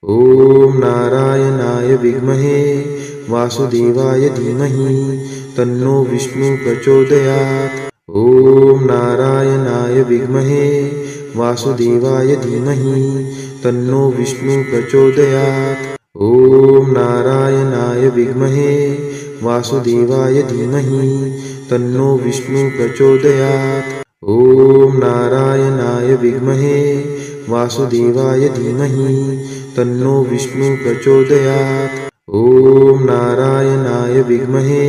ॐ नारायणाय विद्महे वासुदेवाय धीमहि तन्नो विष्णु प्रचोदयात्। ॐ नारायणाय विद्महे वासुदेवाय धीमहि तन्नो विष्णु प्रचोदयात्। ॐ नारायणाय विद्महे वासुदेवाय धीमहि तन्नो विष्णु प्रचोदयात्। ॐ नारायणाय विद्महे वासुदेवाय धीमहि तन्नो विष्णु प्रचोदयात्। ॐ नारायणाय विद्महे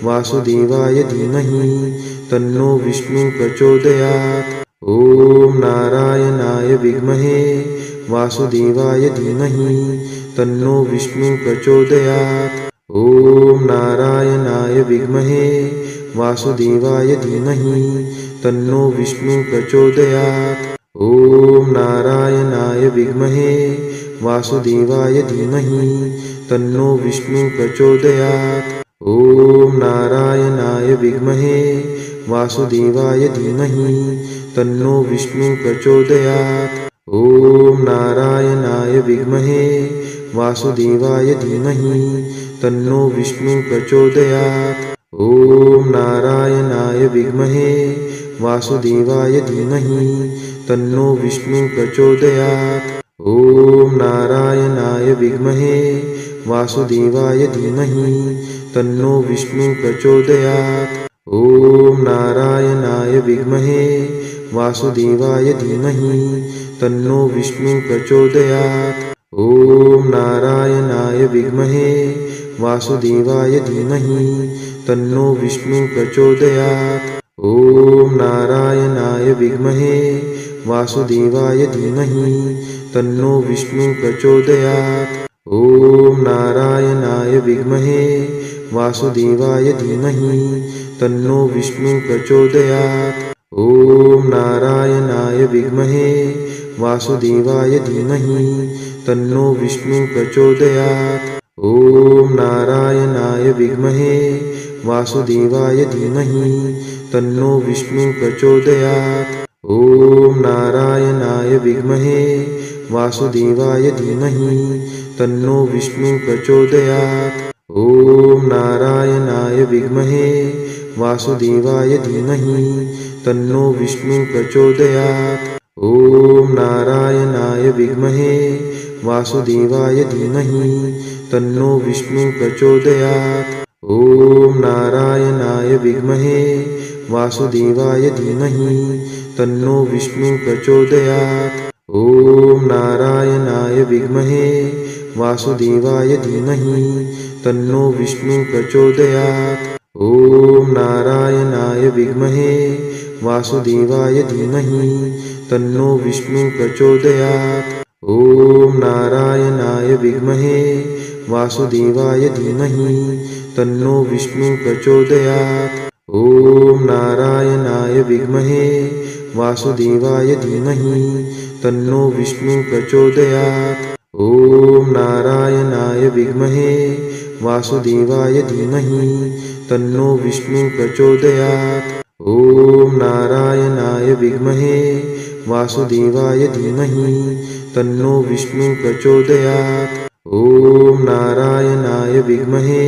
वासुदेवाय धीमहि तन्नो विष्णु प्रचोदयात्। ॐ नारायणाय विद्महे वासुदेवाय धीमहि तन्नो विष्णु प्रचोदयात्। ॐ नारायणाय विद्महे वासुदेवाय धीमहि तन्नो विष्णु प्रचोदयात्। ॐ नारायणाय विद्महे वासुदेवाय धीमहि तन्नो विष्णु प्रचोदयात्। ॐ नारायणाय विद्महे वासुदेवाय धीमहि तन्नो विष्णु प्रचोदयात्। ॐ नारायणाय विद्महे वासुदेवाय धीमहि तन्नो विष्णु प्रचोदयात्। ॐ नारायणाय विद्महे वासुदेवाय धीमहि तन्नो विष्णु प्रचोदयात्। ॐ नारायणाय विद्महे वासुदेवाय धीमहि तन्नो विष्णु प्रचोदयात्। ॐ नारायणाय विद्महे वासुदेवाय धीमहि तन्नो विष्णु प्रचोदयात्। ॐ नारायणाय विद्महे वासुदेवाय धीमहि तन्नो विष्णु प्रचोदयात्। ॐ नारायणाय विद्महे वासुदेवाय धीमहि तन्नो विष्णु प्रचोदयात्। ॐ नारायणाय विद्महे वासुदेवाय धीमहि तन्नो विष्णु प्रचोदयात्। ॐ नारायणाय विद्महे वासुदेवाय धीमहि तन्नो विष्णु प्रचोदयात्। ॐ नारायणाय विद्महे वासुदेवाय धीमहि तन्नो विष्णु प्रचोदयात्। ॐ नारायणाय विद्महे वासुदेवाय धीमहि तन्नो विष्णु प्रचोदयात्। ॐ नारायणाय विद्महे वासुदेवाय धीमहि तन्नो विष्णु प्रचोदयात्। ॐ नारायणाय विद्महे वासुदेवाय धीमहि तन्नो विष्णु प्रचोदयात्। ॐ नारायणाय विद्महे वासुदेवाय धीमहि तन्नो विष्णु प्रचोदयात्। ॐ नारायणाय विद्महे वासुदेवाय धीमहि तन्नो विष्णु प्रचोदयात्। ॐ नारायणाय विद्महे वासुदेवाय धीमहि तन्नो विष्णु प्रचोदयात्। ॐ नारायणाय विद्महे वासुदेवाय धीमहि तन्नो विष्णु प्रचोदयात्। ॐ नारायणाय विद्महे वासुदेवाय धीमहि तन्नो विष्णु प्रचोदयात्। ॐ नारायणाय विद्महे वासुदेवाय धीमहि तन्नो विष्णु प्रचोदयात्। ॐ नारायणाय विद्महे वासुदेवाय धीमहि तन्नो विष्णु प्रचोदयात्। ॐ नारायणाय विद्महे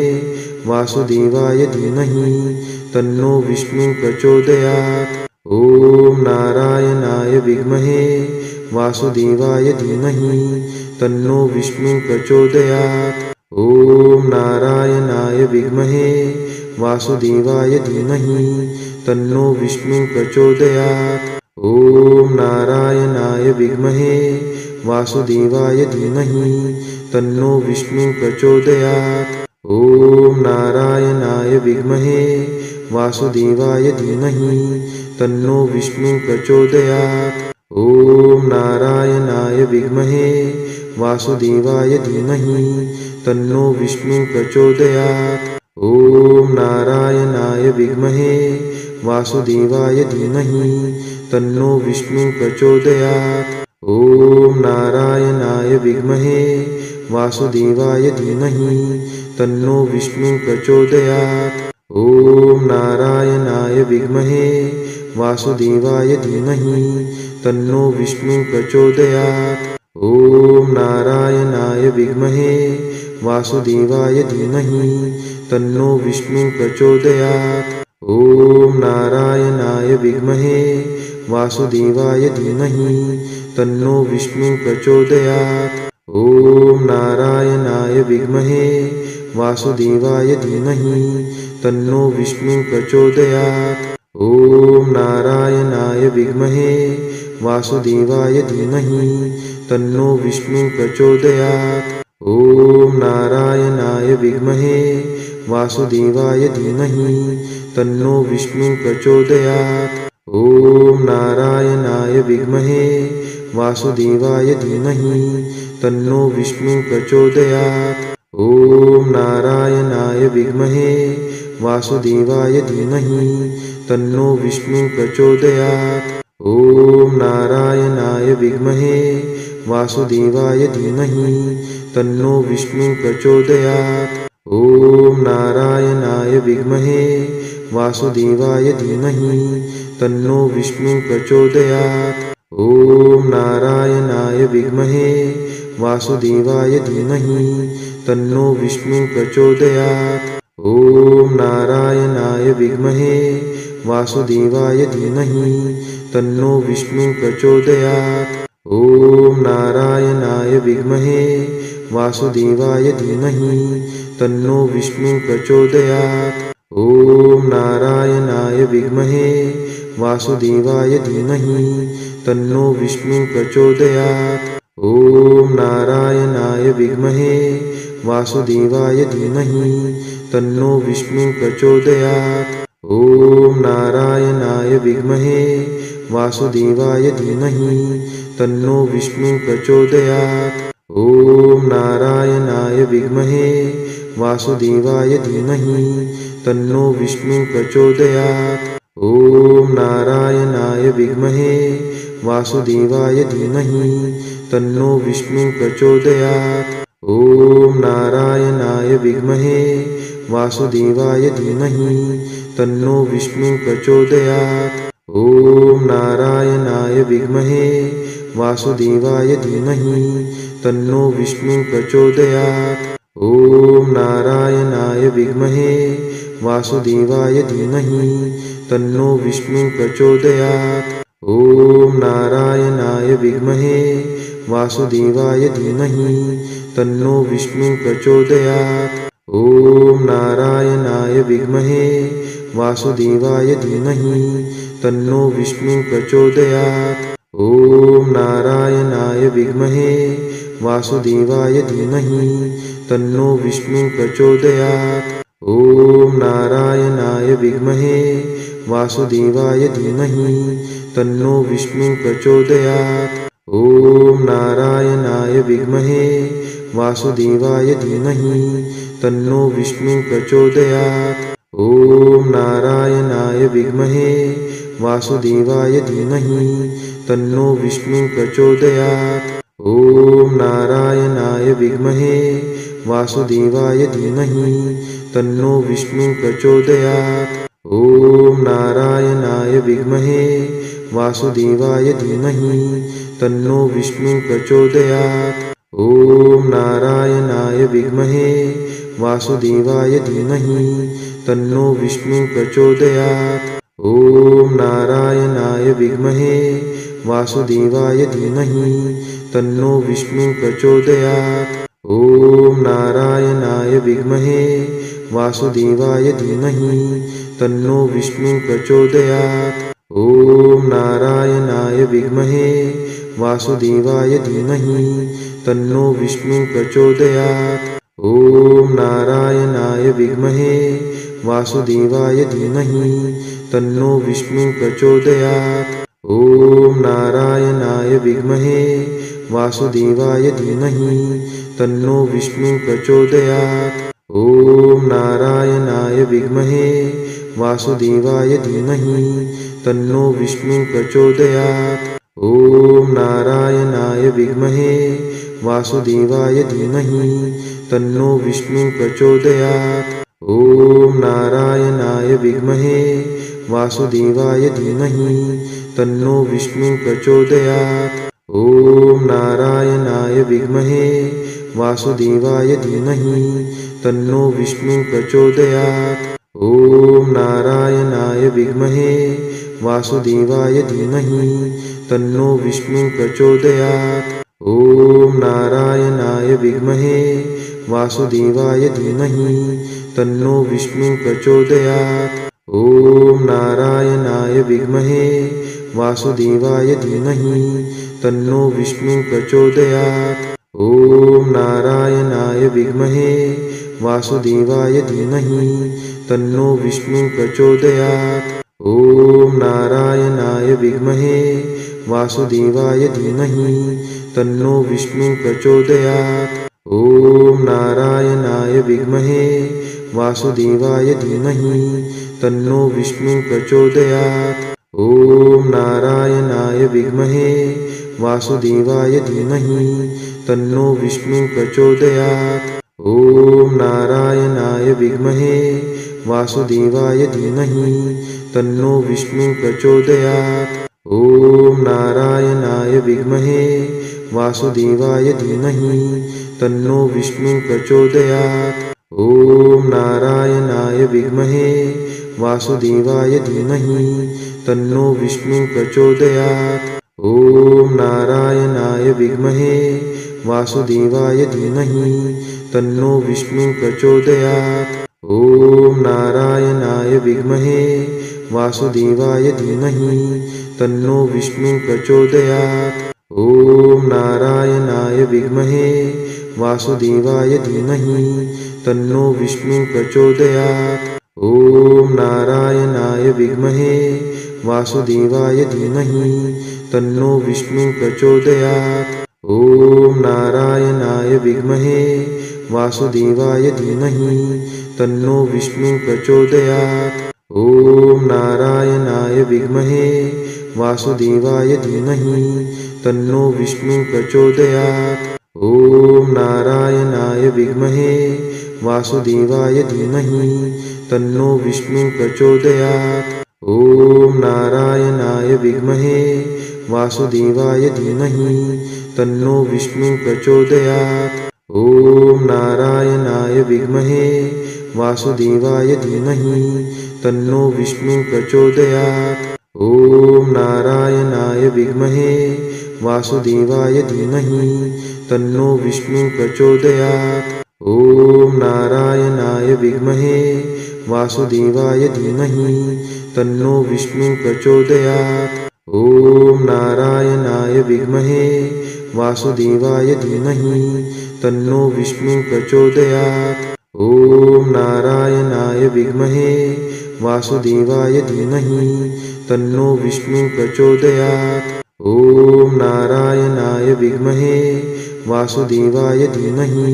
वासुदेवाय धीमहि तन्नो विष्णु प्रचोदयात्। ॐ नारायणाय विद्महे वासुदेवाय धीमहि तन्नो विष्णु प्रचोदयात्। ॐ नारायणाय विद्महे वासुदेवाय धीमहि तन्नो विष्णु प्रचोदयात्। ॐ नारायणाय विद्महे वासुदेवाय धीमहि तन्नो विष्णु प्रचोदयात्। ॐ नारायणाय विद्महे वासुदेवाय धीमहि तन्नो विष्णु प्रचोदयात्। ॐ नारायणाय विद्महे वासुदेवाय धीमहि तन्नो विष्णु प्रचोदयात्। ॐ नारायणाय विद्महे वासुदेवाय धीमहि तन्नो विष्णु प्रचोदयात्। ॐ नारायणाय विद्महे वासुदेवाय धीमहि तन्नो विष्णु प्रचोदयात्। ॐ नारायणाय विद्महे वासुदेवाय धीमहि तन्नो विष्णु प्रचोदयात्। ॐ नारायणाय विद्महे वासुदेवाय धीमहि तन्नो विष्णु प्रचोदयात्। ॐ नारायणाय विद्महे वासुदेवाय धीमहि तन्नो विष्णु प्रचोदयात्। ॐ नारायणाय विद्महे वासुदेवाय धीमहि तन्नो विष्णु प्रचोदयात्। ॐ नारायणाय विद्महे वासुदेवाय धीमहि तन्नो विष्णु प्रचोदयात्। ॐ नारायणाय विद्महे वासुदेवाय धीमहि तन्नो विष्णु प्रचोदयात्। ॐ नारायणाय विद्महे वासुदेवाय धीमहि तन्नो विष्णु प्रचोदयात्। ॐ नारायणाय विद्महे वासुदेवाय धीमहि तन्नो विष्णु प्रचोदयात्। ॐ नारायणाय विद्महे वासुदेवाय धीमहि तन्नो विष्णु प्रचोदयात्। ॐ नारायणाय विद्महे वासुदेवाय धीमहि तन्नो विष्णु प्रचोदयात्। ॐ नारायणाय विद्महे वासुदेवाय धीमहि तन्नो विष्णु प्रचोदयात्। ॐ नारायणाय विद्महे वासुदेवाय धीमहि तन्नो विष्णु प्रचोदयात्। ॐ नारायणाय विद्महे वासुदेवाय धीमहि तन्नो विष्णु प्रचोदयात्। ॐ नारायणाय विद्महे वासुदेवाय धीमहि तन्नो विष्णु प्रचोदयात्। ॐ नारायणाय विद्महे वासुदेवाय धीमहि तन्नो विष्णु प्रचोदयात्। ॐ नारायणाय विद्महे वासुदेवाय धीमहि तन्नो विष्णु प्रचोदयात्। ॐ नारायणाय विद्महे वासुदेवाय धीमहि तन्नो विष्णु प्रचोदयात्। ॐ नारायणाय विद्महे वासुदेवाय धीमहि तन्नो विष्णु प्रचोदयात्। ॐ नारायणाय विद्महे वासुदेवाय धीमहि तन्नो विष्णु प्रचोदयात्। ॐ नारायणाय विद्महे वासुदेवाय धीमहि तन्नो विष्णु प्रचोदयात्। ॐ नारायणाय विद्महे वासुदेवाय धीमहि तन्नो विष्णु प्रचोदयात्। ॐ नारायणाय विद्महे वासुदेवाय धीमहि तन्नो विष्णु प्रचोदयात्। ॐ नारायणाय विद्महे वासुदेवाय धीमहि तन्नो विष्णु प्रचोदयात्। ॐ नारायणाय विद्महे वासुदेवाय धीमहि तन्नो विष्णु प्रचोदयात्। ॐ नारायणाय विद्महे वासुदेवाय धीमहि तन्नो विष्णु प्रचोदयात्। ॐ नारायणाय विद्महे वासुदेवाय धीमहि तन्नो विष्णु प्रचोदयात्। ॐ नारायणाय विद्महे वासुदेवाय धीमहि तन्नो विष्णु प्रचोदयात्। ॐ नारायणाय विद्महे वासुदेवाय धीमहि तन्नो विष्णु प्रचोदयात्। ॐ नारायणाय विद्महे वासुदेवाय धीमहि तन्नो विष्णु प्रचोदयात्। ॐ नारायणाय विद्महे वासुदेवाय धीमहि तन्नो विष्णु प्रचोदयात्। ॐ नारायणाय विद्महे वासुदेवाय धीमहि तन्नो विष्णु प्रचोदयात्। ॐ नारायणाय विद्महे वासुदेवाय धीमहि तन्नो विष्णु प्रचोदयात्। ॐ नारायणाय विद्महे वासुदेवाय धीमहि तन्नो विष्णु प्रचोदयात्। ॐ नारायणाय विद्महे वासुदेवाय धीमहि तन्नो विष्णु प्रचोदयात्। ॐ नारायणाय विद्महे वासुदेवाय धीमहि तन्नो विष्णु प्रचोदयात्। ॐ नारायणाय विद्महे वासुदेवाय धीमहि तन्नो विष्णु प्रचोदयात्। ॐ नारायणाय विद्महे वासुदेवाय धीमहि तन्नो विष्णु प्रचोदयात्। ॐ नारायणाय विद्महे वासुदेवाय धीमहि तन्नो विष्णु प्रचोदयात्। ॐ नारायणाय विद्महे वासुदेवाय धीमहि तन्नो विष्णु प्रचोदयात्। ॐ नारायणाय विद्महे वासुदेवाय धीमहि तन्नो विष्णु प्रचोदयात्। ॐ नारायणाय विद्महे वासुदेवाय धीमहि तन्नो विष्णु प्रचोदयात्। ॐ नारायणाय विद्महे वासुदेवाय धीमहि तन्नो विष्णु प्रचोदयात्। ॐ नारायणाय विद्महे वासुदेवाय धीमहि तन्नो विष्णु प्रचोदयात्। ॐ नारायणाय विद्महे वासुदेवाय धीमहि तन्नो विष्णु प्रचोदयात्। ॐ नारायणाय विद्महे वासुदेवाय धीमहि तन्नो विष्णु प्रचोदयात्। ॐ नारायणाय विद्महे वासुदेवाय धीमहि तन्नो विष्णु प्रचोदयात्। ॐ नारायणाय विद्महे वासुदेवाय धीमहि तन्नो विष्णु प्रचोदयात्। ॐ नारायणाय विद्महे वासुदेवाय धीमहि तन्नो विष्णु प्रचोदयात्। ॐ नारायणाय विद्महे वासुदेवाय धीमहि तन्नो विष्णु प्रचोदयात्। ॐ नारायणाय विद्महे वासुदेवाय धीमहि तन्नो विष्णु प्रचोदयात्। ॐ नारायणाय विद्महे वासुदेवाय धीमहि तन्नो विष्णु प्रचोदयात्। ॐ नारायणाय विद्महे वासुदेवाय धीमहि तन्नो विष्णु प्रचोदयात्। ॐ नारायणाय विद्महे वासुदेवाय धीमहि तन्नो विष्णु प्रचोदयात्। ॐ नारायणाय विद्महे वासुदेवाय धीमहि तन्नो विष्णु प्रचोदयात्। ॐ नारायणाय विद्महे वासुदेवाय धीमहि तन्नो विष्णु प्रचोदयात्। ॐ नारायणाय विद्महे वासुदेवाय धीमहि तन्नो विष्णु प्रचोदयात्। ॐ नारायणाय विद्महे वासुदेवाय धीमहि तन्नो विष्णु प्रचोदयात्। ॐ नारायणाय विद्महे वासुदेवाय धीमहि तन्नो विष्णु प्रचोदयात्। ॐ नारायणाय विद्महे वासुदेवाय धीमहि तन्नो विष्णु प्रचोदयात्। ॐ नारायणाय विद्महे वासुदेवाय धीमहि तन्नो विष्णु प्रचोदयात्। ॐ नारायणाय विद्महे वासुदेवाय धीमहि तन्नो विष्णु प्रचोदयात्। ॐ नारायणाय विद्महे वासुदेवाय धीमहि तन्नो विष्णु प्रचोदयात्। ॐ नारायणाय विद्महे वासुदेवाय धीमहि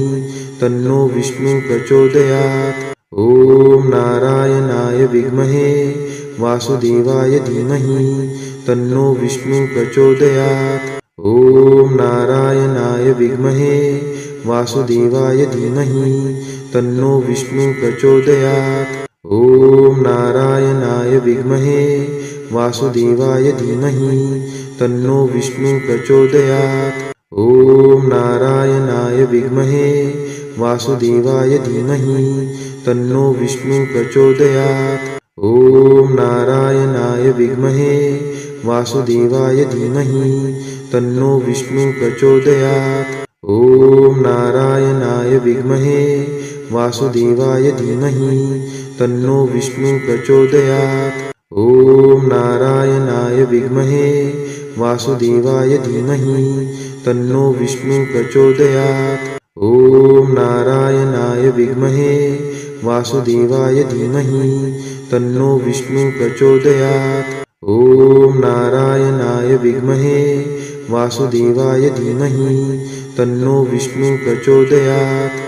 तन्नो विष्णु प्रचोदयात्। ॐ नारायणाय विद्महे वासुदेवाय धीमहि तन्नो विष्णु प्रचोदयात्। ॐ नारायणाय विद्महे वासुदेवाय धीमहि तन्नो विष्णु प्रचोदयात्। ॐ नारायणाय विद्महे वासुदेवाय धीमहि तन्नो विष्णु प्रचोदयात्। ॐ नारायणाय विद्महे वासुदेवाय धीमहि तन्नो विष्णु प्रचोदयात्। ॐ नारायणाय विद्महे वासुदेवाय धीमहि तन्नो विष्णु प्रचोदयात्। ॐ नारायणाय विद्महे वासुदेवाय धीमहि तन्नो विष्णु प्रचोदयात्। ॐ नारायणाय विद्महे वासुदेवाय धीमहि तन्नो विष्णु प्रचोदयात्। ॐ नारायणाय विद्महे वासुदेवाय धीमहि तन्नो विष्णु प्रचोदयात्। ॐ नारायणाय विद्महे वासुदेवाय धीमहि तन्नो विष्णु प्रचोदयात्।